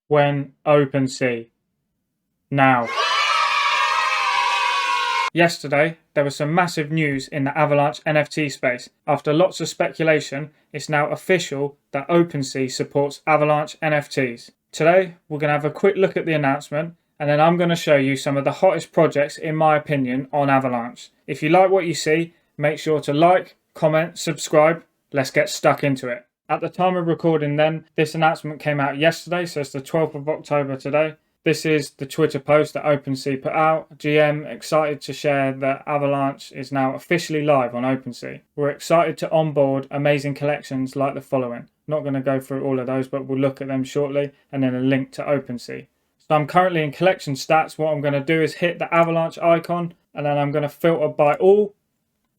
when OpenSea. Now, yesterday, there was some massive news in the Avalanche NFT space. After lots of speculation, it's now official that OpenSea supports Avalanche NFTs. Today, we're going to have a quick look at the announcement, and then I'm going to show you some of the hottest projects, in my opinion, on Avalanche. If you like what you see, make sure to like, comment, subscribe. Let's get stuck into it. At the time of recording then, this announcement came out yesterday, so it's the 12th of October today. This is the Twitter post that OpenSea put out. GM excited to share that Avalanche is now officially live on OpenSea. We're excited to onboard amazing collections like the following. Not going to go through all of those, but we'll look at them shortly, and then a link to OpenSea. So I'm currently in collection stats. What I'm going to do is hit the Avalanche icon, and then I'm going to filter by all.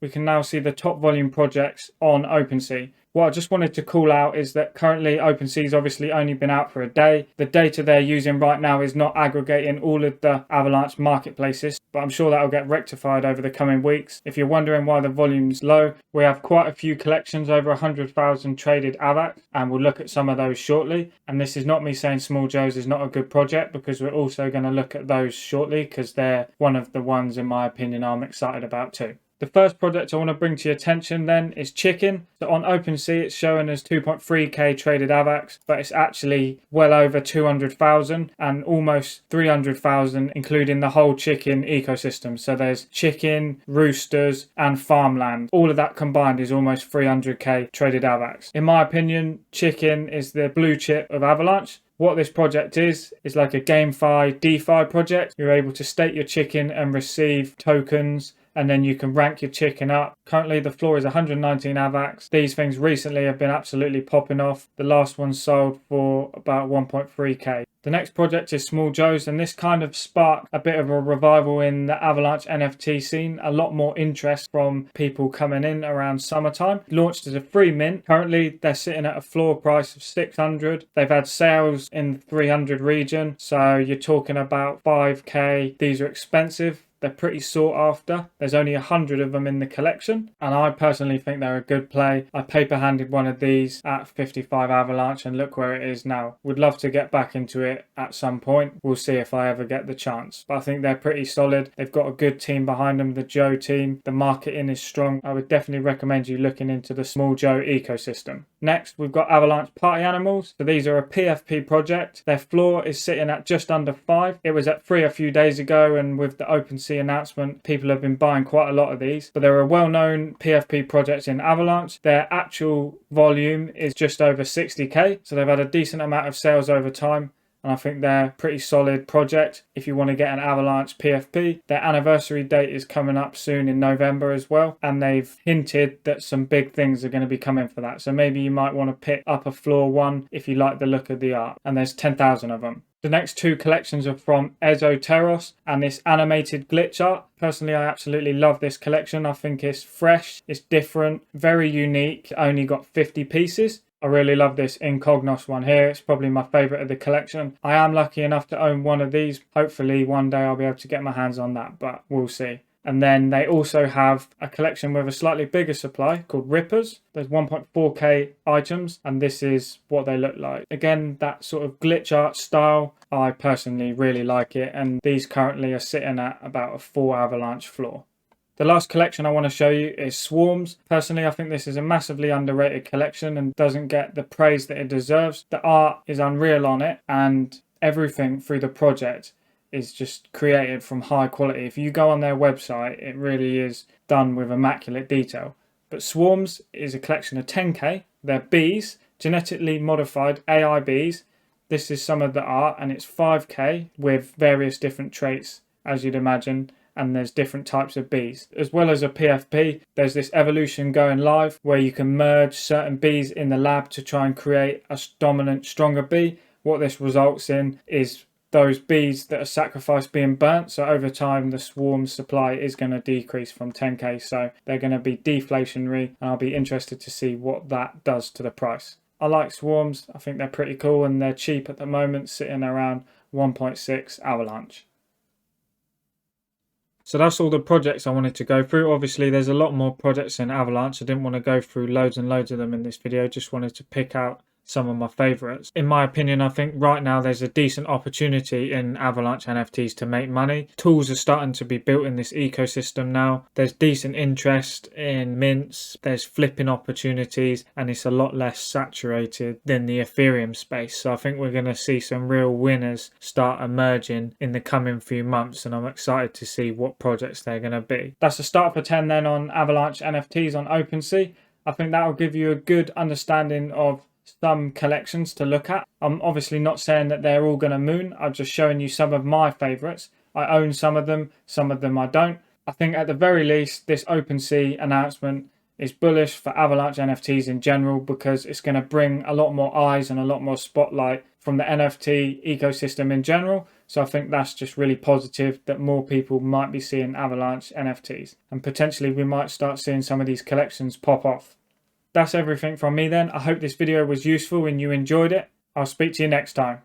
We can now see the top volume projects on OpenSea. What I just wanted to call out is that currently OpenSea's obviously only been out for a day. The data they're using right now is not aggregating all of the Avalanche marketplaces, but I'm sure that'll get rectified over the coming weeks. If you're wondering why the volume's low, we have quite a few collections, over 100,000 traded AVAX, and we'll look at some of those shortly. And this is not me saying Small Joe's is not a good project, because we're also going to look at those shortly, because they're one of the ones, in my opinion, I'm excited about too. The first project I want to bring to your attention then is Chicken. So on OpenSea it's showing as 2.3k traded AVAX, but it's actually well over 200,000 and almost 300,000 including the whole chicken ecosystem. So there's chicken, roosters and farmland. All of that combined is almost 300k traded AVAX. In my opinion, Chicken is the blue chip of Avalanche. What this project is like a GameFi DeFi project. You're able to stake your chicken and receive tokens, and then you can rank your chicken up. Currently the floor is 119 AVAX. These things recently have been absolutely popping off. The last one sold for about 1.3k. The next project is Small Joe's, and this kind of sparked a bit of a revival in the Avalanche NFT scene. A lot more interest from people coming in around summertime. Launched as a free mint. Currently they're sitting at a floor price of 600. They've had sales in the 300 region, so you're talking about 5k. These are expensive. They're pretty sought after. There's only 100 of them in the collection, and I personally think they're a good play. I paper handed one of these at 55 Avalanche, and look where it is now. Would love to get back into it at some point. We'll see if I ever get the chance, but I think they're pretty solid. They've got a good team behind them, the Joe team. The marketing is strong. I would definitely recommend you looking into the Small Joe ecosystem. Next, we've got Avalanche Party Animals. So these are a PFP project. Their floor is sitting at just under 5. It was at 3 a few days ago, and with the OpenSea announcement, people have been buying quite a lot of these. But they're a well-known PFP project in Avalanche. Their actual volume is just over 60k, so they've had a decent amount of sales over time, and I think they're a pretty solid project if you want to get an Avalanche PFP. Their anniversary date is coming up soon in November as well, and they've hinted that some big things are going to be coming for that, so maybe you might want to pick up a floor one if you like the look of the art, and there's 10,000 of them. The next two collections are from Esoteros and this animated glitch art. Personally, I absolutely love this collection. I think it's fresh, it's different, very unique. Only got 50 pieces. I really love this Incognos one here. It's probably my favourite of the collection. I am lucky enough to own one of these. Hopefully one day I'll be able to get my hands on that, but we'll see. And then they also have a collection with a slightly bigger supply called Rippers. There's 1.4k items, and this is what they look like. Again, that sort of glitch art style, I personally really like it, and these currently are sitting at about a 4 Avalanche floor. The last collection I want to show you is Swarms. Personally, I think this is a massively underrated collection and doesn't get the praise that it deserves. The art is unreal on it, and everything through the project is just created from high quality. If you go on their website, it really is done with immaculate detail. But Swarms is a collection of 10k. They're bees, genetically modified AI bees. This is some of the art, and it's 5k with various different traits, as you'd imagine, and there's different types of bees. As well as a PFP, there's this evolution going live where you can merge certain bees in the lab to try and create a dominant, stronger bee. What this results in is those bees that are sacrificed being burnt, so over time the swarm supply is going to decrease from 10k, so they're going to be deflationary, and I'll be interested to see what that does to the price. I like swarms. I think they're pretty cool, and they're cheap at the moment, sitting around 1.6 Avalanche. So that's all the projects I wanted to go through. Obviously there's a lot more projects in Avalanche. I didn't want to go through loads and loads of them in this video, just wanted to pick out some of my favorites. In my opinion, I think right now there's a decent opportunity in Avalanche NFTs to make money. Tools are starting to be built in this ecosystem now. There's decent interest in mints, there's flipping opportunities, and it's a lot less saturated than the Ethereum space. So I think we're going to see some real winners start emerging in the coming few months, and I'm excited to see what projects they're going to be. That's a start for 10 then on Avalanche NFTs on OpenSea. I think that will give you a good understanding of some collections to look at. I'm obviously not saying that they're all going to moon. I'm just showing you some of my favorites. I own some of them I don't. I think at the very least this OpenSea announcement is bullish for Avalanche NFTs in general, because it's going to bring a lot more eyes and a lot more spotlight from the NFT ecosystem in general. So I think that's just really positive that more people might be seeing Avalanche NFTs, and potentially we might start seeing some of these collections pop off. That's everything from me then. I hope this video was useful and you enjoyed it. I'll speak to you next time.